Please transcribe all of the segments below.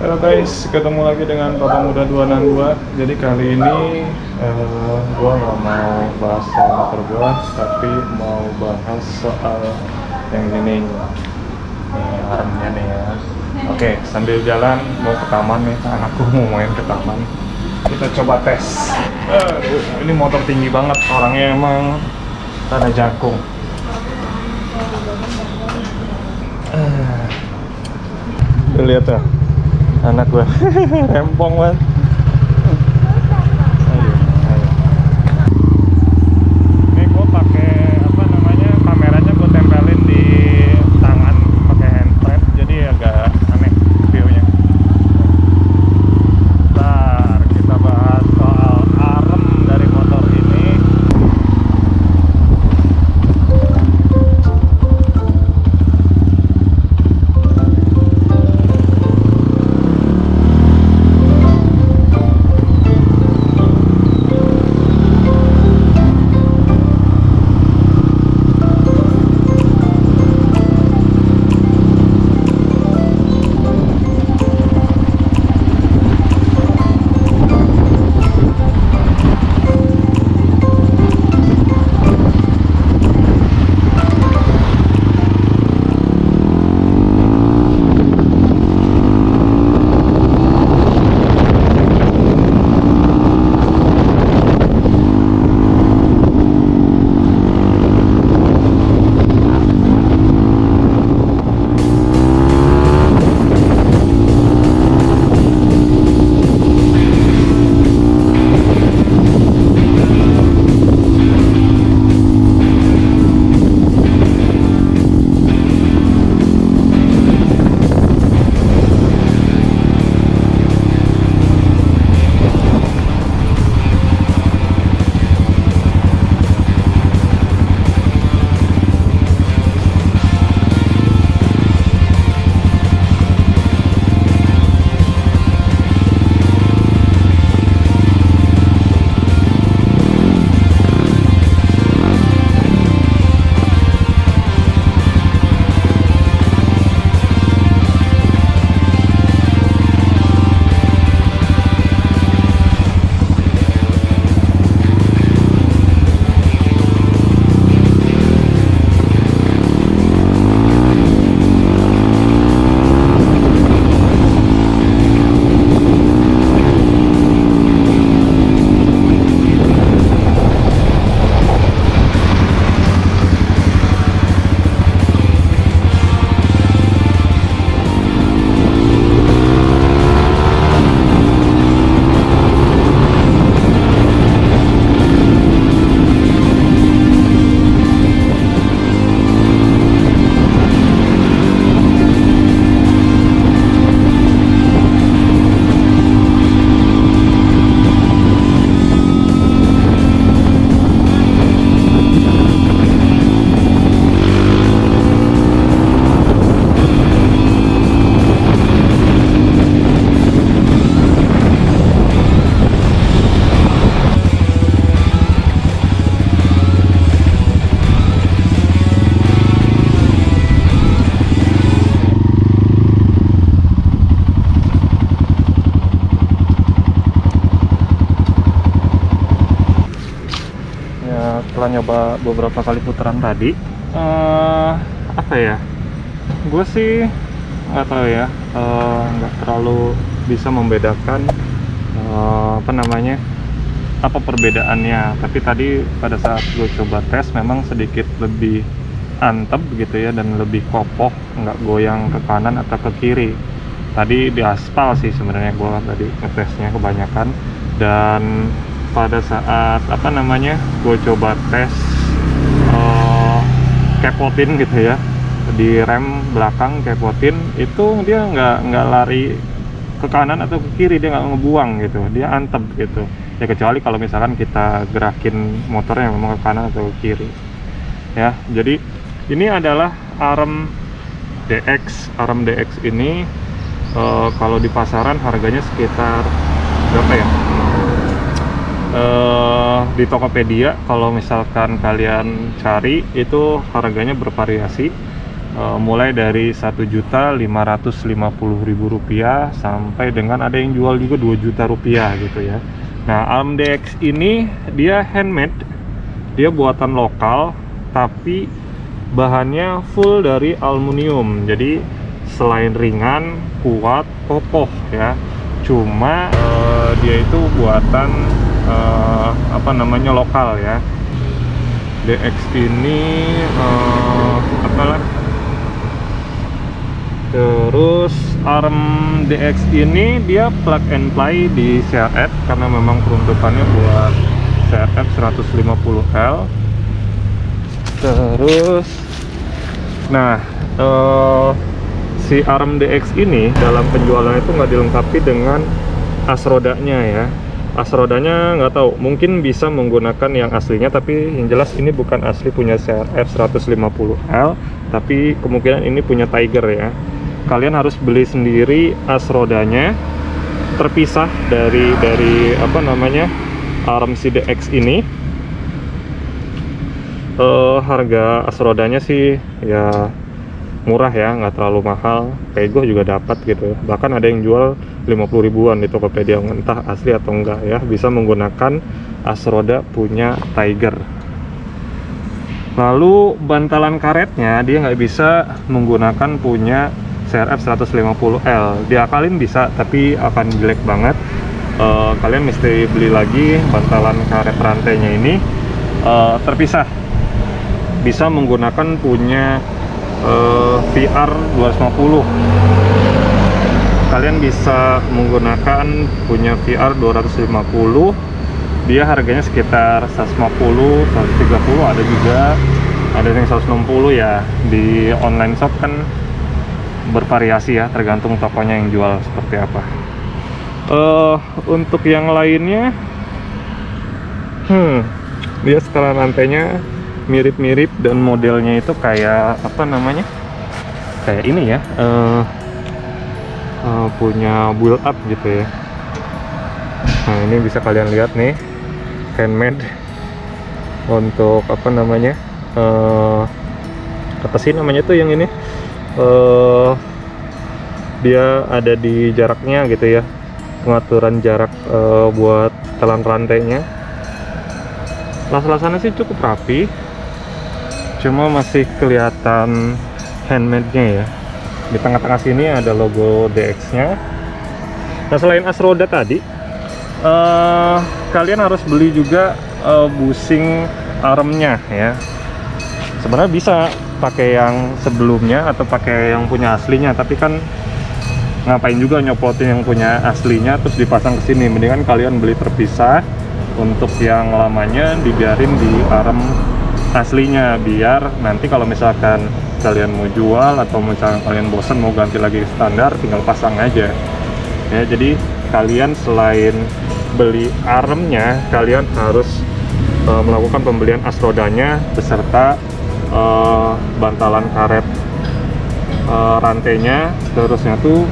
Halo guys, ketemu lagi dengan Papa Muda 262. Jadi kali ini gua nggak mau bahas soal motor gua, tapi mau bahas soal yang ini nih, armnya nih ya. Oke, sambil jalan mau ke taman nih, anakku mau main ke taman. Kita coba tes. Ini motor tinggi banget, orangnya emang tanah jakung. Lihat ya, anak gua rempong banget. Ayo. Ini gua pakai apa namanya, kameranya gua tempelin di tangan pakai handstrap, jadi agak aneh view-nya. Ntar kita bahas soal arem dari motor ini. Setelah nyoba beberapa kali putaran tadi, apa ya, gue sih nggak tahu ya, nggak terlalu bisa membedakan apa namanya, apa perbedaannya. Tapi tadi pada saat gue coba tes memang sedikit lebih antep gitu ya, dan lebih kokoh, nggak goyang ke kanan atau ke kiri. Tadi di aspal sih sebenarnya gue tadi ngetesnya kebanyakan. Dan pada saat apa namanya, gue coba tes kepotin gitu ya, di rem belakang kepotin, itu dia nggak lari ke kanan atau ke kiri, dia nggak ngebuang gitu, dia antep gitu ya, kecuali kalau misalkan kita gerakin motornya memang ke kanan atau ke kiri ya. Jadi ini adalah arm DX ini kalau di pasaran harganya sekitar berapa ya, di Tokopedia kalau misalkan kalian cari itu harganya bervariasi, mulai dari Rp1.550.000 sampai dengan ada yang jual juga Rp2 juta gitu ya. Nah, ARM DX ini dia handmade, dia buatan lokal, tapi bahannya full dari aluminium. Jadi selain ringan, kuat, kokoh ya. Cuma dia itu buatan lokal ya. DX ini terus ARM DX ini dia plug and play di CRF karena memang peruntukannya buat CRF 150L. Terus nah si ARM DX ini dalam penjualan itu nggak dilengkapi dengan as rodanya ya. As rodanya nggak tahu, mungkin bisa menggunakan yang aslinya, tapi yang jelas ini bukan asli punya CRF 150L, tapi kemungkinan ini punya Tiger ya. Kalian harus beli sendiri as rodanya terpisah dari ARM DX ini. Harga as rodanya sih ya murah ya, nggak terlalu mahal. Pego juga dapat gitu, bahkan ada yang jual 50 ribuan di Tokopedia, entah asli atau enggak ya. Bisa menggunakan as roda punya Tiger. Lalu bantalan karetnya dia nggak bisa menggunakan punya CRF 150L. Diakalin bisa, tapi akan jelek banget. Kalian mesti beli lagi bantalan karet rantainya ini terpisah. Bisa menggunakan punya VR 250. Kalian bisa menggunakan punya VR 250. Dia harganya sekitar 150, 130, ada juga ada yang 160 ya. Di online shop kan bervariasi ya, tergantung tokonya yang jual seperti apa. Untuk yang lainnya dia setelan rantainya mirip-mirip dan modelnya itu kayak kayak ini ya, punya build up gitu ya. Nah, ini bisa kalian lihat nih, handmade. Untuk apa sih namanya tuh yang ini, dia ada di jaraknya gitu ya, pengaturan jarak buat telan rantainya. Las-lasannya sih cukup rapi, cuma masih kelihatan handmade-nya ya. Di tengah-tengah sini ada logo DX-nya. Nah, selain as roda tadi, kalian harus beli juga bushing armnya ya. Sebenarnya bisa pakai yang sebelumnya atau pakai yang punya aslinya, tapi kan ngapain juga nyopotin yang punya aslinya terus dipasang ke sini. Mendingan kalian beli terpisah. Untuk yang lamanya dibiarin di arm aslinya, biar nanti kalau misalkan kalian mau jual atau misalkan kalian bosan mau ganti lagi standar, tinggal pasang aja ya. Jadi kalian selain beli armnya, kalian harus melakukan pembelian as rodanya beserta bantalan karet rantainya, terusnya tuh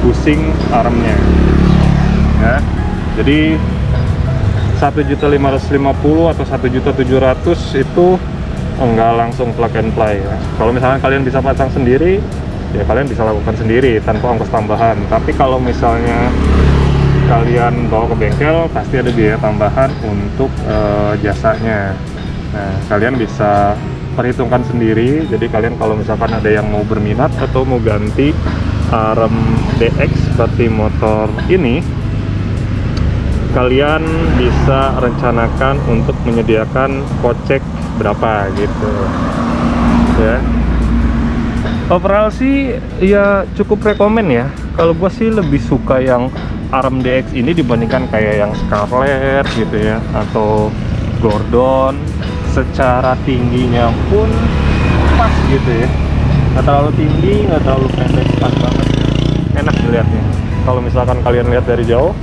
bushing armnya ya. Jadi 1.550.000 atau 1.700.000 itu enggak langsung plug and play ya. Kalau misalnya kalian bisa pasang sendiri, ya kalian bisa lakukan sendiri tanpa ongkos tambahan. Tapi kalau misalnya kalian bawa ke bengkel, pasti ada biaya tambahan untuk jasanya. Nah, kalian bisa perhitungkan sendiri. Jadi kalian kalau misalkan ada yang mau berminat atau mau ganti ARM DX seperti motor ini, kalian bisa rencanakan untuk menyediakan kocek berapa gitu ya. Overall sih ya cukup rekomen ya. Kalau gua sih lebih suka yang ARM DX ini dibandingkan kayak yang Scarlett gitu ya, atau Gordon. Secara tingginya pun pas gitu ya, nggak terlalu tinggi, nggak terlalu pendek, pas banget, enak dilihatnya. Kalau misalkan kalian lihat dari jauh,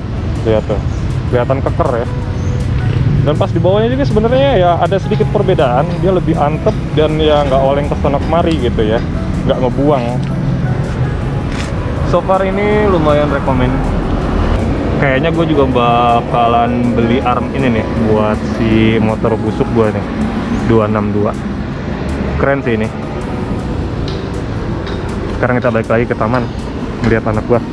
lihat tuh, kelihatan keker ya. Dan pas di bawahnya juga sebenarnya ya ada sedikit perbedaan, dia lebih antep dan ya nggak oleng ke sana kemari gitu ya, nggak ngebuang. So far ini lumayan rekomen. Kayaknya gue juga bakalan beli ARM ini nih buat si motor busuk gue nih, 262. Keren sih ini. Sekarang kita balik lagi ke taman melihat anak gua.